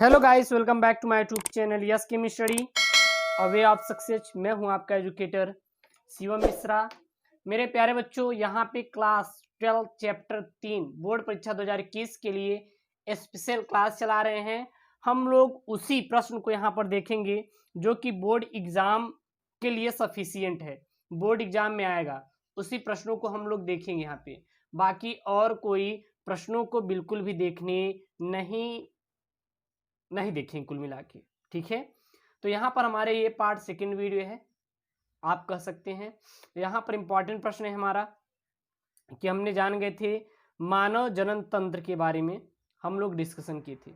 Hello guys, welcome back to my YouTube channel yes chemi study away of success. मैं हूं आपका educator Shivam Mishra. मेरे प्यारे बच्चों, यहां पे क्लास 12 चैप्टर 3 बोर्ड परीक्षा 2021 के लिए स्पेशल क्लास चला रहे हैं। हम लोग उसी प्रश्न को यहां पर देखेंगे जो कि बोर्ड एग्जाम के लिए सफिशियंट है, बोर्ड एग्जाम में आएगा। उसी प्रश्नों को हम लोग देखेंगे यहाँ पे। बाकी और कोई प्रश्नों को बिल्कुल भी देखने नहीं देखें कुल मिला के, ठीक है। तो यहाँ पर हमारे ये पार्ट सेकंड वीडियो है, आप कह सकते हैं। यहाँ पर इंपॉर्टेंट प्रश्न है हमारा कि हमने जान गए थे मानव जनन तंत्र के बारे में, हम लोग डिस्कशन किए थे।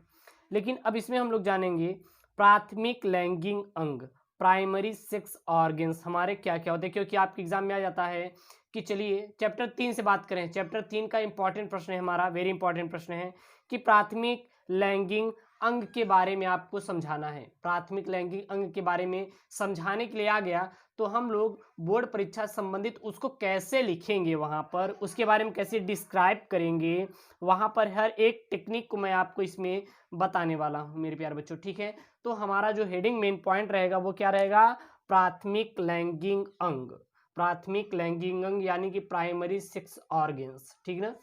लेकिन अब इसमें हम लोग जानेंगे प्राथमिक लैंगिक अंग, प्राइमरी सेक्स ऑर्गन्स हमारे क्या क्या होते हैं, क्योंकि आपके एग्जाम में आ जाता है कि चलिए चैप्टर 3 से बात करें। चैप्टर 3 का इंपॉर्टेंट प्रश्न है हमारा, वेरी इंपॉर्टेंट प्रश्न है कि प्राथमिक लैंगिक अंग के बारे में आपको समझाना है। प्राथमिक लैंगिक अंग के बारे में समझाने के लिए आ गया तो हम लोग बोर्ड परीक्षा संबंधित उसको कैसे लिखेंगे, वहाँ पर उसके बारे में कैसे डिस्क्राइब करेंगे, वहाँ पर हर एक टेक्निक को मैं आपको इसमें बताने वाला हूँ मेरे प्यारे बच्चों, ठीक है। तो हमारा जो हेडिंग मेन पॉइंट रहेगा वो क्या रहेगा, प्राथमिक लैंगिक अंग। प्राथमिक लैंगिक अंग यानी कि प्राइमरी सेक्स ऑर्गन्स, ठीक ना।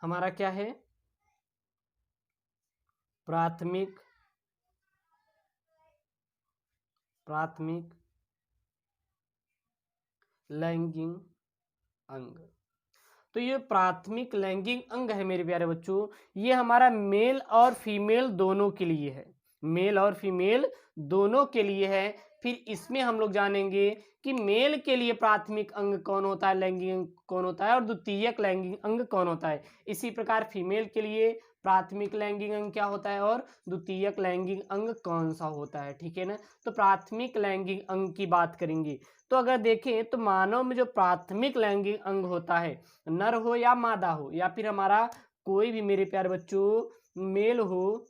हमारा क्या है, प्राथमिक लैंगिक अंग। तो ये प्राथमिक लैंगिक अंग है मेरे प्यारे बच्चों, ये हमारा मेल और फीमेल दोनों के लिए है, मेल और फीमेल दोनों के लिए है। फिर इसमें हम लोग जानेंगे कि मेल के लिए प्राथमिक अंग कौन होता है, लैंगिक अंग कौन होता है और द्वितीयक लैंगिक अंग कौन होता है। इसी प्रकार फीमेल के लिए प्राथमिक लैंगिक अंग क्या होता है और द्वितीयक लैंगिक अंग कौन सा होता है, ठीक है ना। तो प्राथमिक लैंगिक अंग की बात करेंगे। तो अगर देखें तो मानव में जो प्राथमिक लैंगिक अंग होता है, नर हो या मादा हो या फिर हमारा कोई भी मेरे प्यारे बच्चों मेल हो,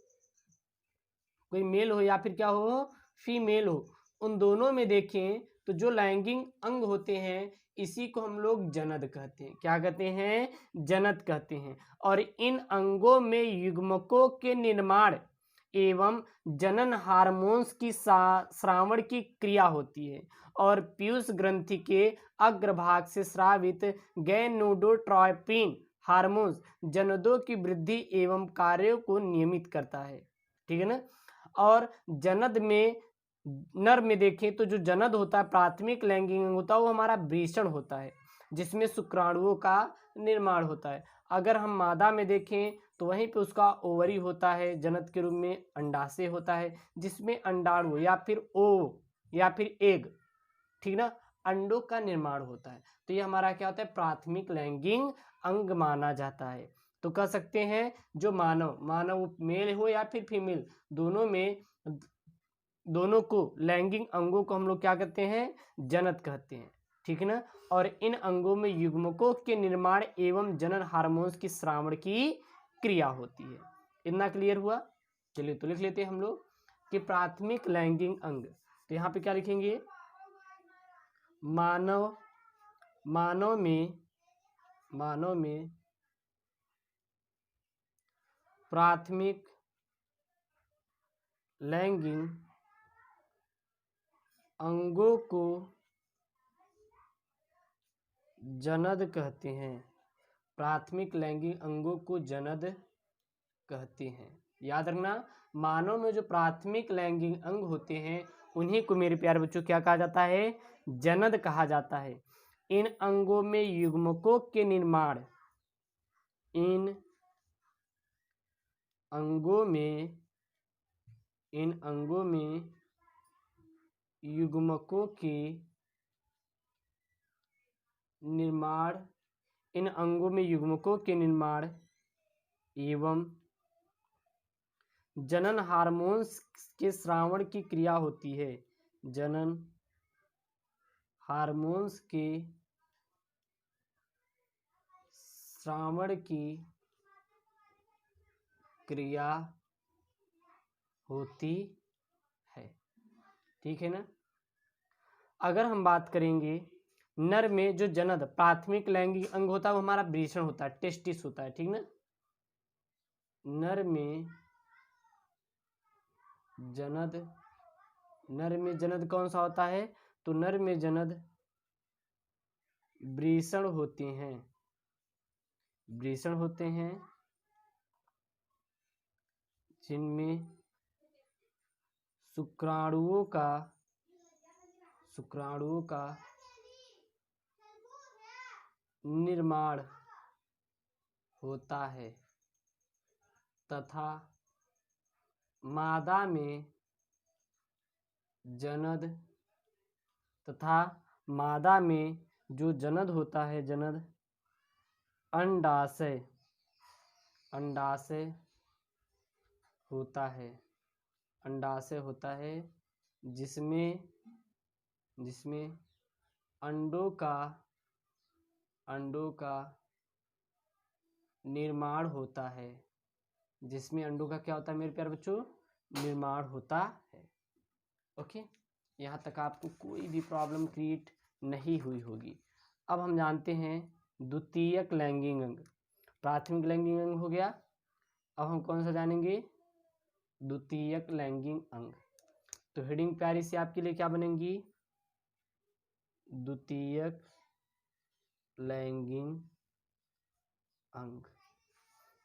कोई मेल हो या फिर क्या हो फीमेल हो, उन दोनों में देखें तो जो लैंगिक अंग होते हैं इसी को हम लोग जनद कहते हैं। क्या कहते हैं, जनद कहते हैं। और इन अंगों में युग्मकों के निर्माण एवं जनन हार्मोन्स की श्रावण की क्रिया होती है और पीयूष ग्रंथि के अग्रभाग से स्रावित गैनोडोट्रोपिन हार्मोन्स जनदों की वृद्धि एवं कार्यों को नियमित करता है, ठीक है ना। और जनद में, नर में देखें तो जो जनद होता है प्राथमिक लैंगिक अंग होता है वो हमारा वृषण होता है जिसमें शुक्राणुओं का निर्माण होता है। अगर हम मादा में देखें तो वहीं पे उसका ओवरी होता है, जनद के रूप में अंडाशय होता है जिसमें अंडाणु या फिर ओ या फिर एग, ठीक ना, अंडों का निर्माण होता है। तो ये हमारा क्या होता है, प्राथमिक लैंगिक अंग माना जाता है। तो कह सकते हैं जो मानव मेल हो या फिर फीमेल, दोनों में, दोनों को लैंगिक अंगों को हम लोग क्या कहते हैं, जनद कहते हैं, ठीक है ना। और इन अंगों में युग्मकों के निर्माण एवं जनन हार्मोन्स की श्रावण की क्रिया होती है। इतना क्लियर हुआ। चलिए तो लिख लेते हैं हम लोग कि प्राथमिक लैंगिक अंग। तो यहाँ पे क्या लिखेंगे, मानव में प्राथमिक लैंगिक अंगों को जनद कहते हैं। प्राथमिक लैंगिक अंगों को जनद कहते हैं। याद रखना, मानव में जो प्राथमिक लैंगिक अंग होते हैं उन्हीं को मेरे प्यारे बच्चों क्या कहा जाता है, जनद कहा जाता है। इन अंगों में युग्मकों के निर्माण, इन अंगों में युग्मकों के निर्माण, इन अंगों में युग्मकों के निर्माण एवं जनन हार्मोन्स के श्रावण की क्रिया होती है। जनन हार्मोन्स के श्रावण की क्रिया होती है, ठीक है ना। अगर हम बात करेंगे नर में जो जनद प्राथमिक लैंगिक अंग होता है वो हमारा वृषण होता है, टेस्टिस होता है, ठीक ना। नर में जनद, नर में जनद कौन सा होता है? तो नर में जनद वृषण होते हैं, वृषण होते हैं, जिनमें शुक्राणुओं का निर्माण होता है तथा मादा में जनद, तथा मादा में जो जनद होता है, जनद अंडाशय, अंडाशय होता है, अंडाशय होता है, जिसमें अंडों का निर्माण होता है, जिसमें अंडों का क्या होता है मेरे प्यारे बच्चों? निर्माण होता है। ओके, यहाँ तक आपको कोई भी प्रॉब्लम क्रिएट नहीं हुई होगी। अब हम जानते हैं द्वितीयक लैंगिक अंग। प्राथमिक लैंगिक अंग हो गया, अब हम कौन सा जानेंगे? द्वितीयक लैंगिक अंग। तो हेडिंग प्यारी से आपके लिए क्या बनेंगी? द्वितीयक लैंगिक अंग।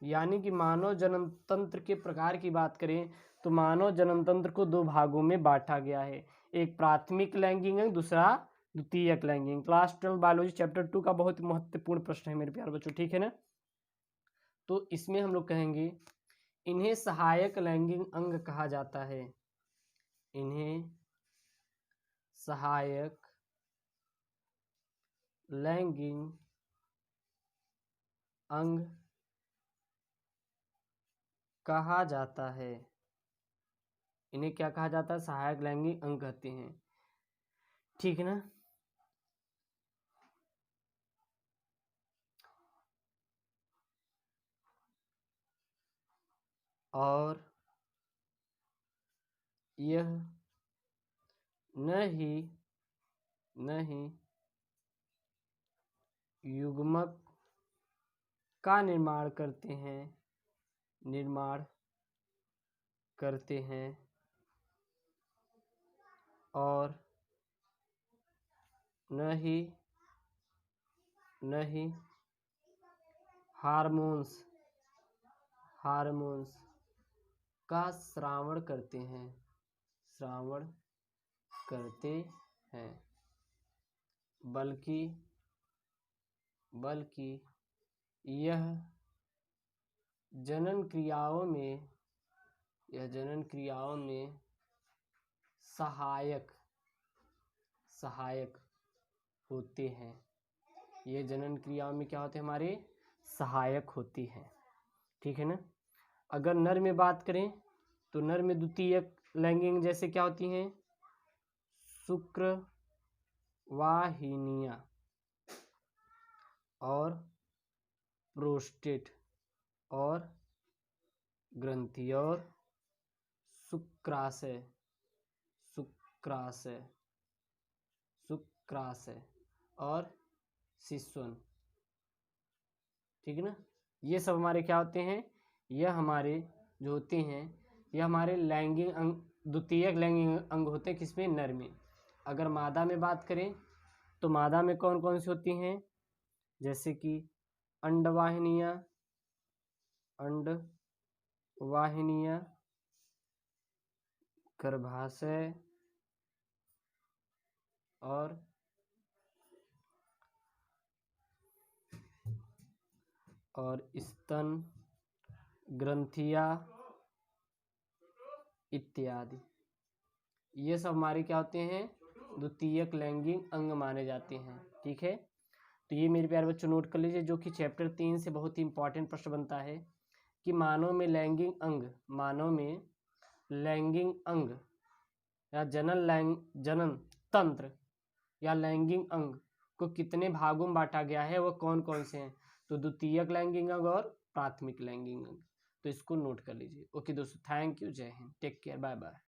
यानी कि मानव जन्म तंत्र के प्रकार की बात करें तो मानव जन्म तंत्र को दो भागों में बांटा गया है, एक प्राथमिक लैंगिक अंग, दूसरा द्वितीयक लैंगिक। क्लास 12 बायोलॉजी चैप्टर 2 का बहुत महत्वपूर्ण प्रश्न है मेरे प्यारे बच्चों, ठीक है ना? तो इसमें हम लोग कहेंगे इन्हें सहायक लैंगिक अंग कहा जाता है, इन्हें सहायक लैंगिक अंग कहा जाता है। इन्हें क्या कहा जाता है? सहायक लैंगिक अंग कहते हैं, ठीक है ना? और यह न ही युग्मक का निर्माण करते हैं और न ही हार्मोन्स का स्रावण करते हैं, बल्कि यह जनन क्रियाओं में सहायक होते हैं। ये जनन क्रियाओं में क्या होते हैं? हमारे सहायक होती हैं, ठीक है ना? अगर नर में बात करें तो नर में द्वितीयक लैंगिक जैसे क्या होती हैं? शुक्रवाहिनियां और प्रोस्टेट और ग्रंथि और शुक्राशय और शिश्वन, ठीक है ना? ये सब हमारे क्या होते हैं? यह हमारे जो होते हैं, यह हमारे लैंगिक अंग, द्वितीयक लैंगिक अंग होते हैं। किसमें? नर में। अगर मादा में बात करें तो मादा में कौन कौन सी होती हैं? जैसे कि अंडवाहिनियां, गर्भाशय और स्तन ग्रंथियां इत्यादि। ये सब हमारे क्या होते हैं? द्वितीयक लैंगिक अंग माने जाते हैं, ठीक है? तो ये मेरे प्यारे बच्चों नोट कर लीजिए, जो कि चैप्टर 3 से बहुत ही इंपॉर्टेंट प्रश्न बनता है कि मानव में लैंगिक अंग या जनन तंत्र या लैंगिक अंग को कितने भागों में बांटा गया है, वो कौन कौन से हैं? तो द्वितीयक लैंगिक अंग और प्राथमिक लैंगिक अंग। तो इसको नोट कर लीजिए। ओके दोस्तों, thank you, Jai Hind, take care, bye bye.